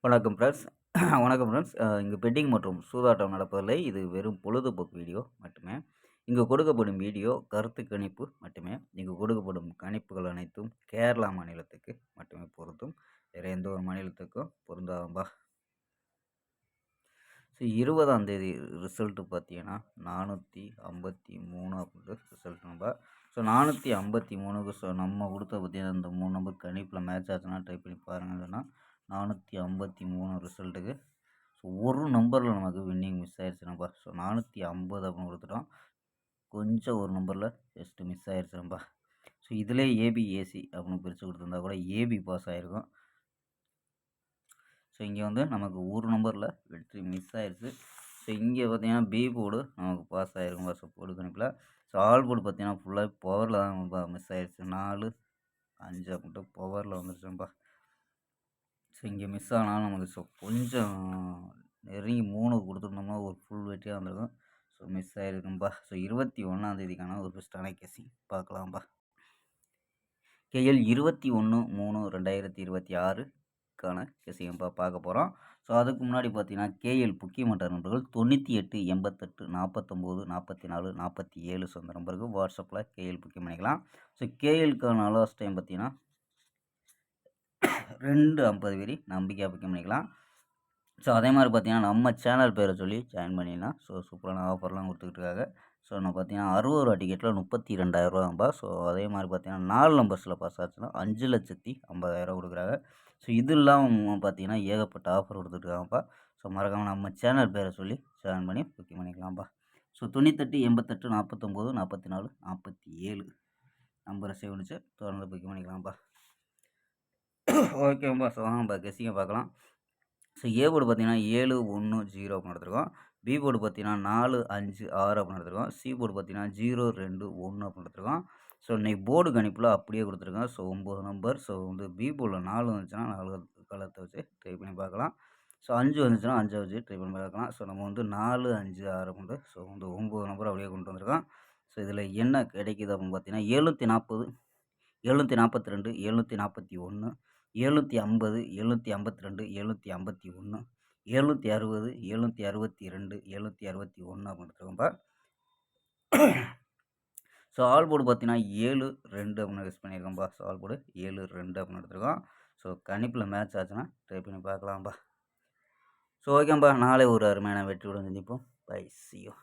வணக்கம் ஃப்ரெண்ட்ஸ். வணக்கம் ஃப்ரெண்ட்ஸ். இங்கு பெட்டிங் மற்றும் சூதாட்டம் நடப்பதில்லை. இது வெறும் பொழுதுபோக்கு வீடியோ மட்டுமே. இங்கு கொடுக்கப்படும் வீடியோ கருத்து கணிப்பு மட்டுமே. இங்கு கொடுக்கப்படும் கணிப்புகள் அனைத்தும் கேரளா மாநிலத்துக்கு மட்டுமே பொருந்தும். வேறு எந்த ஒரு மாநிலத்துக்கும் பொருந்தாதும்பா. ஸோ 20ஆம் தேதி ரிசல்ட்டு பார்த்தீங்கன்னா 453 அப்படின்ட்டு ரிசல்ட்டும்பா. ஸோ 453க்கு நம்ம கொடுத்த பார்த்தீங்கன்னா இந்த 3 நம்பர் கணிப்பில் மேட்ச் ஆச்சுன்னா ட்ரை பண்ணி பாருங்கன்னு சொன்னால் 453 ரிசல்ட்டுக்கு ஸோ ஒரு நம்பரில் நமக்கு வின்னிங் மிஸ் ஆயிடுச்சுனப்பா. ஸோ 450 அப்படின்னு கொடுத்துட்டோம். கொஞ்சம் ஒரு நம்பரில் ஜஸ்ட்டு மிஸ் ஆயிடுச்சுனப்பா. ஸோ இதிலே ஏபி ஏசி அப்படின்னு பிரித்து கொடுத்துருந்தா கூட ஏபி பாஸ் ஆகிருக்கும். ஸோ இங்கே வந்து நமக்கு ஒரு நம்பரில் வெற்றி மிஸ் ஆயிடுச்சு. ஸோ இங்கே பார்த்தீங்கன்னா பி போர்டு நமக்கு பாஸ் ஆகிருக்கும்பா. ஸோ போர்டு கணிப்பில் ஸோ ஆல் போர்டு பார்த்தீங்கன்னா ஃபுல்லாக பவரில் தான் மிஸ் ஆயிடுச்சு. 4, 5 அப்படின்ட்டு பவரில் வந்துருச்சுப்பா. ஸோ இங்கே மிஸ் ஆனாலும் நமக்கு ஸோ கொஞ்சம் நெருங்கி 3 கொடுத்துருந்தோம்னா ஒரு ஃபுல் வெற்றியாக வந்திருக்கும். So miss ஆகிருக்கும்பா. ஸோ 21ஆம் தேதிக்கான ஒரு பெஸ்ட்டான கெஸிங் பார்க்கலாம்ப்பா. கேஎல் 21/3/2026க்கான கெஸிங்கப்பா பார்க்க போகிறோம். ஸோ அதுக்கு முன்னாடி பார்த்தீங்கன்னா கேஎல் முக்கியமற்ற நம்பர்கள் 98 88 49 44 47 ஸோ அந்த நம்பருக்கு வாட்ஸ்அப்பில் கேஎல் புக்கிங் பண்ணிக்கலாம். ஸோ கேஎலுக்கான லாஸ்ட் டைம் பார்த்தீங்கன்னா 250 வரி நம்பிக்கையாக புக்கிங் பண்ணிக்கலாம். ஸோ அதே மாதிரி பார்த்தீங்கன்னா நம்ம சேனல் பேரை சொல்லி ஜாயின் பண்ணிடலாம். ஸோ சூப்பரான ஆஃபர்லாம் கொடுத்துக்கிட்டு இருக்காங்க. ஸோ நான் பார்த்தீங்கன்னா 60 ரூபா டிக்கெட்டில் 32,000 ஸோ அதே மாதிரி பார்த்தீங்கன்னா 4 நம்பர்ஸில் பாஸ் ஆச்சுன்னா 5,50,000 கொடுக்குறாங்க. ஸோ இது இல்லாமல் பார்த்தீங்கன்னா ஏகப்பட்ட ஆஃபர் கொடுத்துட்ருக்காங்கப்பா. ஸோ மறக்காமல் நம்ம சேனல் பேரை சொல்லி ஜாயின் பண்ணி புக்கிங் பண்ணிக்கலாம்ப்பா. ஸோ 98 88 49 44 47 நம்பரை சேவ் பண்ணிச்சு தொடர்ந்து புக்கிங் பண்ணிக்கலாம்ப்பா. ஓகேப்பா. ஸோ வாங்கப்பா கெஸிங்கை பார்க்கலாம். ஸோ ஏ போர்டு பார்த்தீங்கன்னா 7 1 0 அப்படின்னு எடுத்துருக்கோம். பி போர்டு பார்த்தீங்கன்னா 4 5 6 அப்படின்னு எடுத்துருக்கோம். சி போர்டு பார்த்தீங்கன்னா 0 2 1 அப்படின்னு எடுத்துருக்கோம். ஸோ இன்னைக்கு போர்டு கணிப்பில் அப்படியே கொடுத்துருக்கோம். So 9 number. ஸோ வந்து பி போர்டில் 4 வந்துச்சுன்னா 4 கலத்தை வச்சு ட்ரை பண்ணி பார்க்கலாம். ஸோ 5 வந்துச்சுன்னா 5 வச்சு ட்ரை பண்ணி பார்க்கலாம். ஸோ நம்ம வந்து 4 5 6 அப்படின்ட்டு ஸோ வந்து 9 நம்பர் அப்படியே கொண்டு வந்திருக்கோம். ஸோ இதில் என்ன கிடைக்குது அப்படின்னு பார்த்தீங்கன்னா 740 742 741 750 752 751 760 762 761 அப்படின்னு எடுத்துருக்கோம்ப்பா. ஸோ ஆல் போர்டு பார்த்தீங்கன்னா 7 2 அப்படின்னு யூஸ் பண்ணியிருக்கோம்ப்பா. ஸோ ஆல் போர்டு 7 2 அப்படின்னு எடுத்துருக்கோம். ஸோ கணிப்பில் மேட்ச் ஆச்சுன்னா ட்ரை பண்ணி பார்க்கலாம்ப்பா. ஸோ ஓகேப்பா. நாளை ஒரு அருமையான வெற்றியுடன் சந்திப்போம். Bye, see you.